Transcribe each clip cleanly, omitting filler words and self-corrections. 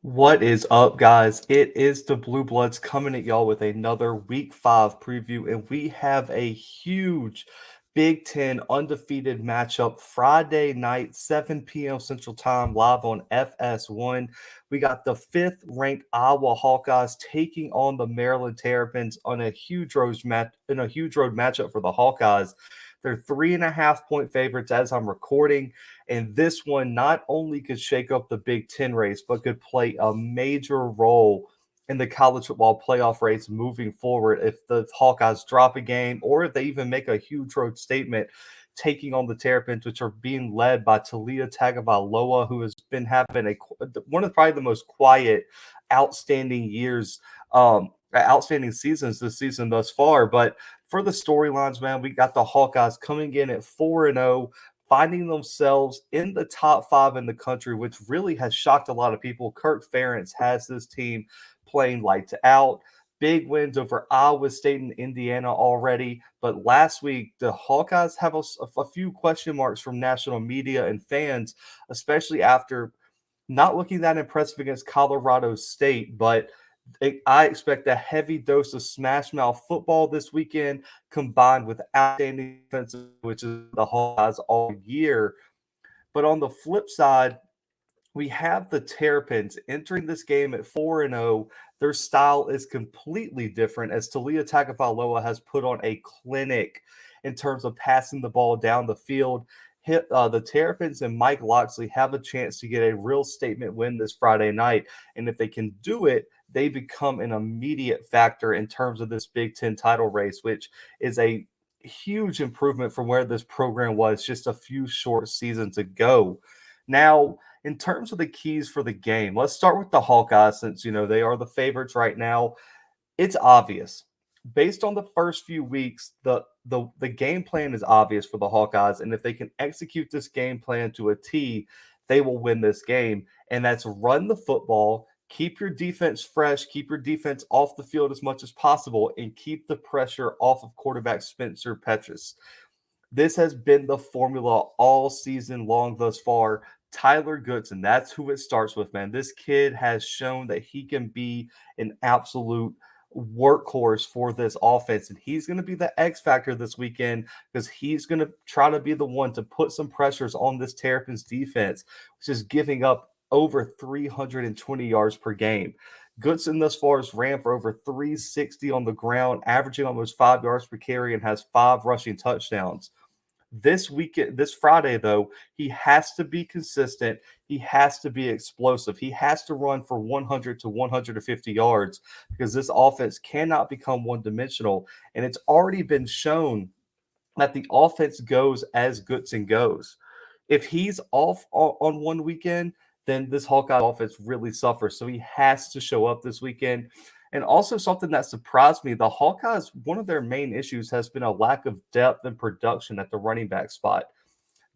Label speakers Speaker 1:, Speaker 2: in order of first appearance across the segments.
Speaker 1: What is up, guys? It is the Bluebloods coming at y'all with another Week 5 preview, and we have a huge Big Ten undefeated matchup Friday night, 7 p.m. Central Time, live on FS1. We got the fifth-ranked Iowa Hawkeyes taking on the Maryland Terrapins on a huge road matchup for the Hawkeyes. They're 3.5-point favorites as I'm recording. And this one not only could shake up the Big Ten race, but could play a major role in the college football playoff race moving forward if the Hawkeyes drop a game or if they even make a huge road statement taking on the Terrapins, which are being led by Taulia Tagovailoa, who has been having one of probably the most quiet, outstanding years, outstanding seasons this season thus far. But for the storylines, man, we got the Hawkeyes coming in at 4-0, finding themselves in the top 5 in the country, which really has shocked a lot of people. Kirk Ferentz has this team playing lights out. Big wins over Iowa State and Indiana already. But last week, the Hawkeyes have a few question marks from national media and fans, especially after not looking that impressive against Colorado State. But I expect a heavy dose of smash mouth football this weekend, combined with outstanding defense, which is the Hawkeyes all year. But on the flip side, we have the Terrapins entering this game at 4-0. Their style is completely different as Taulia Tagovailoa has put on a clinic in terms of passing the ball down the field. The Terrapins and Mike Locksley have a chance to get a real statement win this Friday night. And if they can do it, they become an immediate factor in terms of this Big Ten title race, which is a huge improvement from where this program was just a few short seasons ago. Now, in terms of the keys for the game, let's start with the Hawkeyes since they are the favorites right now. It's obvious. Based on the first few weeks, the game plan is obvious for the Hawkeyes, and if they can execute this game plan to a T, they will win this game. And that's run the football, keep your defense fresh, keep your defense off the field as much as possible, and keep the pressure off of quarterback Spencer Petras. This has been the formula all season long thus far. Tyler Goodson, that's who it starts with, man. This kid has shown that he can be an absolute workhorse for this offense, and he's going to be the X factor this weekend because he's going to try to be the one to put some pressures on this Terrapins defense, which is giving up over 320 yards per game. Goodson thus far has ran for over 360 on the ground, averaging almost 5 yards per carry, and has 5 rushing touchdowns. This Friday, though, he has to be consistent. He has to be explosive. He has to run for 100 to 150 yards because this offense cannot become one dimensional. And it's already been shown that the offense goes as Goodson goes. If he's off on one weekend, then this Hawkeye offense really suffers. So he has to show up this weekend. And also something that surprised me, the Hawkeyes, one of their main issues has been a lack of depth and production at the running back spot.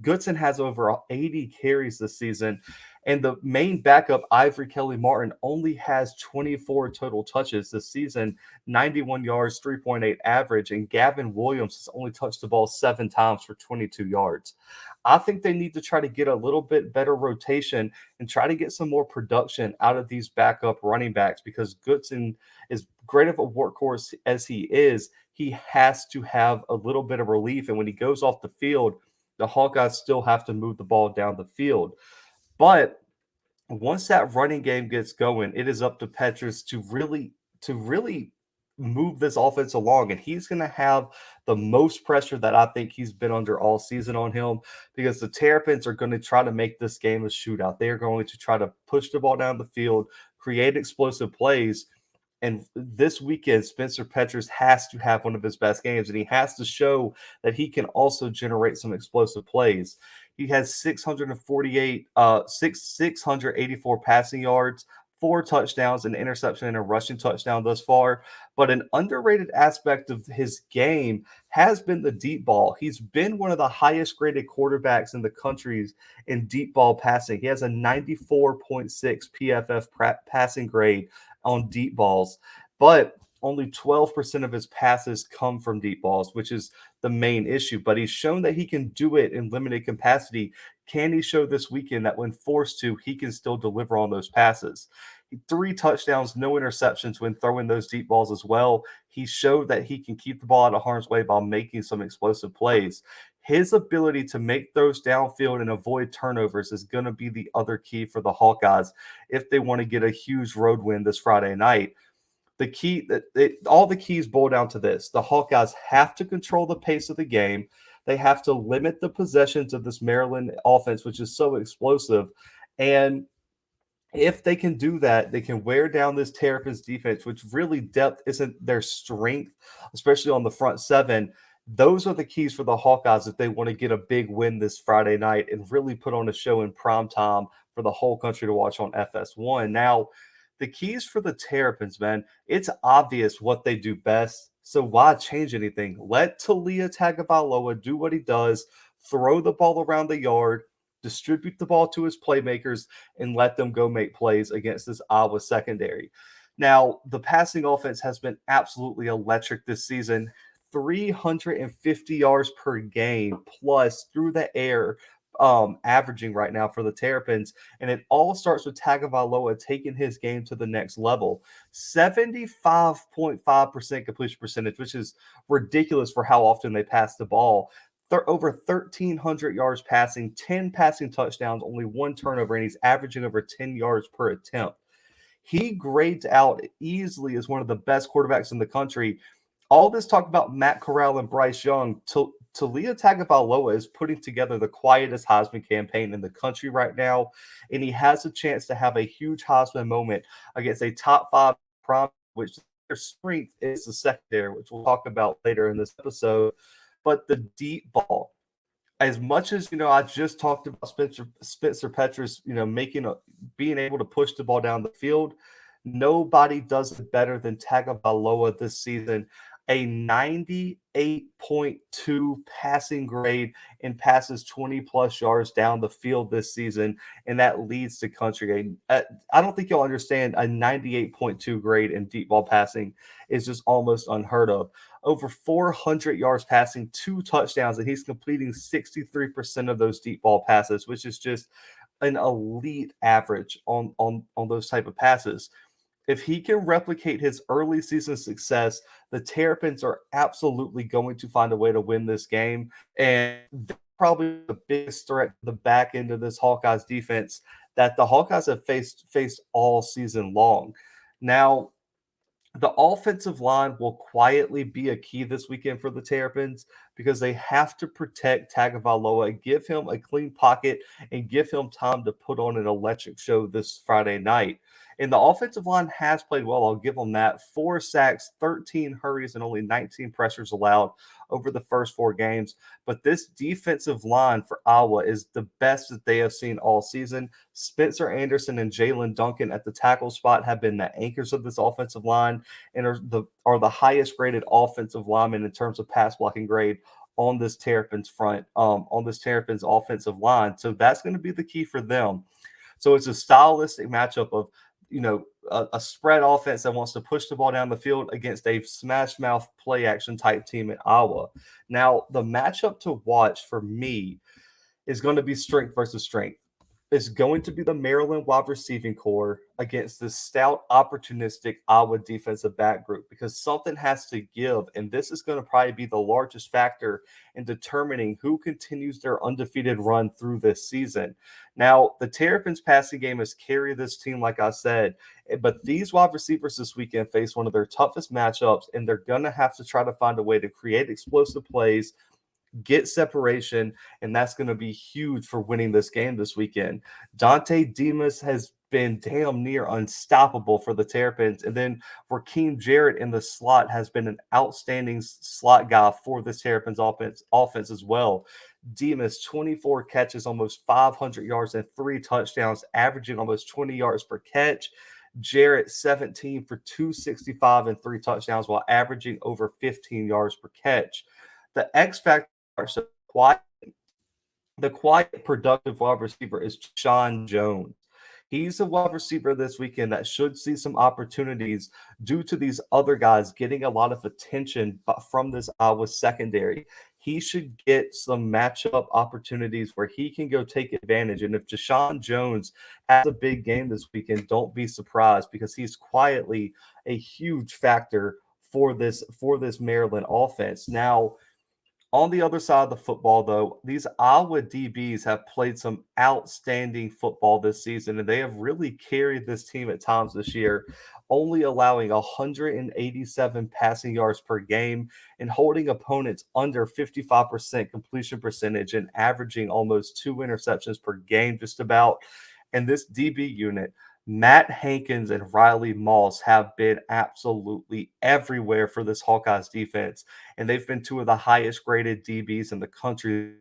Speaker 1: Goodson has over 80 carries this season, and the main backup, Ivory Kelly Martin, only has 24 total touches this season, 91 yards, 3.8 average, and Gavin Williams has only touched the ball 7 times for 22 yards. I think they need to try to get a little bit better rotation and try to get some more production out of these backup running backs because Goodson, as great of a workhorse as he is, he has to have a little bit of relief. And when he goes off the field, the Hawkeyes still have to move the ball down the field. But once that running game gets going, it is up to Petras to really move this offense along. And he's going to have the most pressure that I think he's been under all season on him because the Terrapins are going to try to make this game a shootout. They are going to try to push the ball down the field, create explosive plays. And this weekend, Spencer Petras has to have one of his best games, and he has to show that he can also generate some explosive plays. He has 684 passing yards, 4 touchdowns, an interception, and a rushing touchdown thus far. But an underrated aspect of his game has been the deep ball. He's been one of the highest graded quarterbacks in the country in deep ball passing. He has a 94.6 PFF passing grade on deep balls, but only 12% of his passes come from deep balls, which is the main issue. But he's shown that he can do it in limited capacity, Can he show this weekend that when forced to, he can still deliver on those passes? 3 touchdowns, no interceptions when throwing those deep balls as well. He showed that he can keep the ball out of harm's way while making some explosive plays. His ability to make throws downfield and avoid turnovers is going to be the other key for the Hawkeyes if they want to get a huge road win this Friday night. All the keys boil down to this: the Hawkeyes have to control the pace of the game. They have to limit the possessions of this Maryland offense, which is so explosive. And if they can do that, they can wear down this Terrapins defense, which really depth isn't their strength, especially on the front seven. Those are the keys for the Hawkeyes if they want to get a big win this Friday night and really put on a show in prime time for the whole country to watch on FS1. Now, the keys for the Terrapins, man, it's obvious what they do best. So why change anything? Let Taulia Tagovailoa do what he does, throw the ball around the yard, distribute the ball to his playmakers, and let them go make plays against this Iowa secondary. Now, the passing offense has been absolutely electric this season. 350 yards per game plus through the air, averaging right now for the Terrapins. And it all starts with Tagovailoa taking his game to the next level. 75.5% completion percentage, which is ridiculous for how often they pass the ball. Over 1,300 yards passing, 10 passing touchdowns, only 1 turnover, and he's averaging over 10 yards per attempt. He grades out easily as one of the best quarterbacks in the country. All this talk about Matt Corral and Bryce Young, Taulia Tagovailoa is putting together the quietest Heisman campaign in the country right now, and he has a chance to have a huge Heisman moment against a top 5 prime, which their strength is the secondary, which we'll talk about later in this episode. But the deep ball, as much as I just talked about Spencer Petras, being able to push the ball down the field. Nobody does it better than Tagovailoa this season. A 98.2 passing grade and passes 20 plus yards down the field this season, and that leads to country. I don't think you'll understand a 98.2 grade in deep ball passing is just almost unheard of. Over 400 yards passing, 2 touchdowns, and he's completing 63% of those deep ball passes, which is just an elite average on those type of passes. If he can replicate his early season success, the Terrapins are absolutely going to find a way to win this game. And they're probably the biggest threat to the back end of this Hawkeyes defense that the Hawkeyes have faced all season long. Now, the offensive line will quietly be a key this weekend for the Terrapins because they have to protect Tagovailoa, give him a clean pocket, and give him time to put on an electric show this Friday night. And the offensive line has played well. I'll give them that. 4 sacks, 13 hurries, and only 19 pressures allowed over the first 4 games. But this defensive line for Iowa is the best that they have seen all season. Spencer Anderson and Jalen Duncan at the tackle spot have been the anchors of this offensive line and are the highest graded offensive linemen in terms of pass blocking grade on this Terrapins offensive line. So that's going to be the key for them. So it's a stylistic matchup of a spread offense that wants to push the ball down the field against a smash mouth play action type team in Iowa. Now, the matchup to watch for me is going to be strength versus strength. It's going to be the Maryland wide receiving core against the stout, opportunistic Iowa defensive back group because something has to give, and this is going to probably be the largest factor in determining who continues their undefeated run through this season. Now, the Terrapins passing game has carried this team, like I said, but these wide receivers this weekend face one of their toughest matchups, and they're going to have to try to find a way to create explosive plays, get separation, and that's going to be huge for winning this game this weekend. Dante Demas has been damn near unstoppable for the Terrapins, and then Rakeem Jarrett in the slot has been an outstanding slot guy for this Terrapins offense as well. Demas, 24 catches, almost 500 yards, and 3 touchdowns, averaging almost 20 yards per catch. Jarrett, 17 for 265 and 3 touchdowns, while averaging over 15 yards per catch. The X factor, so the quiet, productive wide receiver is Sean Jones. He's a wide receiver this weekend that should see some opportunities due to these other guys getting a lot of attention from this Iowa secondary. he should get some matchup opportunities where he can go take advantage. And if Deshaun Jones has a big game this weekend, don't be surprised because he's quietly a huge factor for this Maryland offense. Now, on the other side of the football, though, these Iowa DBs have played some outstanding football this season, and they have really carried this team at times this year, only allowing 187 passing yards per game and holding opponents under 55% completion percentage and averaging almost 2 interceptions per game, just about. And this DB unit, Matt Hankins and Riley Moss, have been absolutely everywhere for this Hawkeyes defense, and they've been two of the highest graded DBs in the country.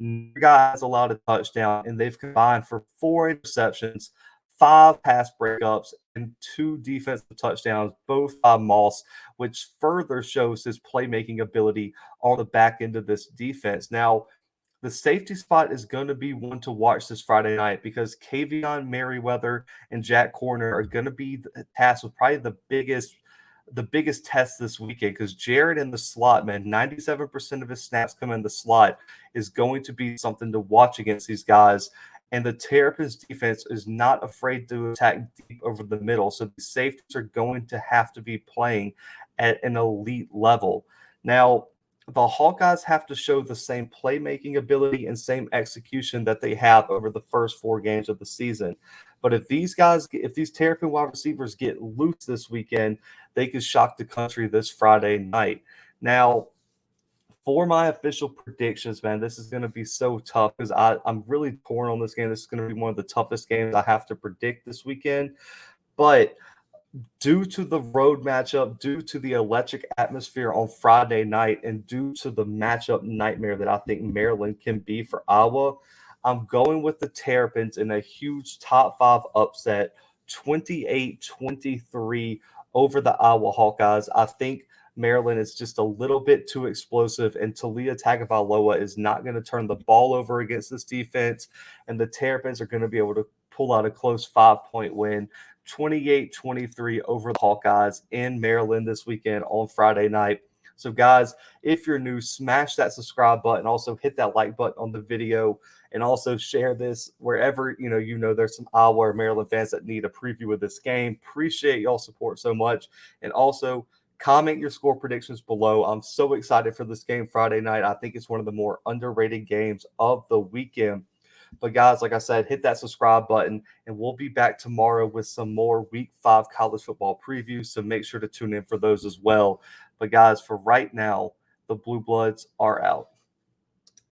Speaker 1: Neither guy has allowed a touchdown, and they've combined for 4 interceptions, 5 pass breakups, and 2 defensive touchdowns, both by Moss, which further shows his playmaking ability on the back end of this defense. Now, the safety spot is going to be one to watch this Friday night because Kavion Merriweather and Jack Corner are going to be tasked with probably the biggest test this weekend because Jared in the slot, man, 97% of his snaps come in the slot, is going to be something to watch against these guys. And the Terrapins defense is not afraid to attack deep over the middle. So the safeties are going to have to be playing at an elite level. Now, the Hawkeyes have to show the same playmaking ability and same execution that they have over the first 4 games of the season. But if these Terrapin wide receivers get loose this weekend, they could shock the country this Friday night. Now, for my official predictions, man, this is going to be so tough because I'm really torn on this game. This is going to be one of the toughest games I have to predict this weekend. But due to the road matchup, due to the electric atmosphere on Friday night, and due to the matchup nightmare that I think Maryland can be for Iowa, I'm going with the Terrapins in a huge top 5 upset, 28-23 over the Iowa Hawkeyes. I think Maryland is just a little bit too explosive, and Taulia Tagovailoa is not going to turn the ball over against this defense, and the Terrapins are going to be able to pull out a close 5-point win, 28-23 over the Hawkeyes in Maryland this weekend on Friday night. So, guys, if you're new, smash that subscribe button. Also, hit that like button on the video, and also share this wherever there's some Iowa or Maryland fans that need a preview of this game. Appreciate y'all support so much, and also comment your score predictions below. I'm so excited for this game Friday night. I think it's one of the more underrated games of the weekend. But guys, like I said, hit that subscribe button, and we'll be back tomorrow with some more Week 5 college football previews. So make sure to tune in for those as well. But guys, for right now, the Blue Bloods are out.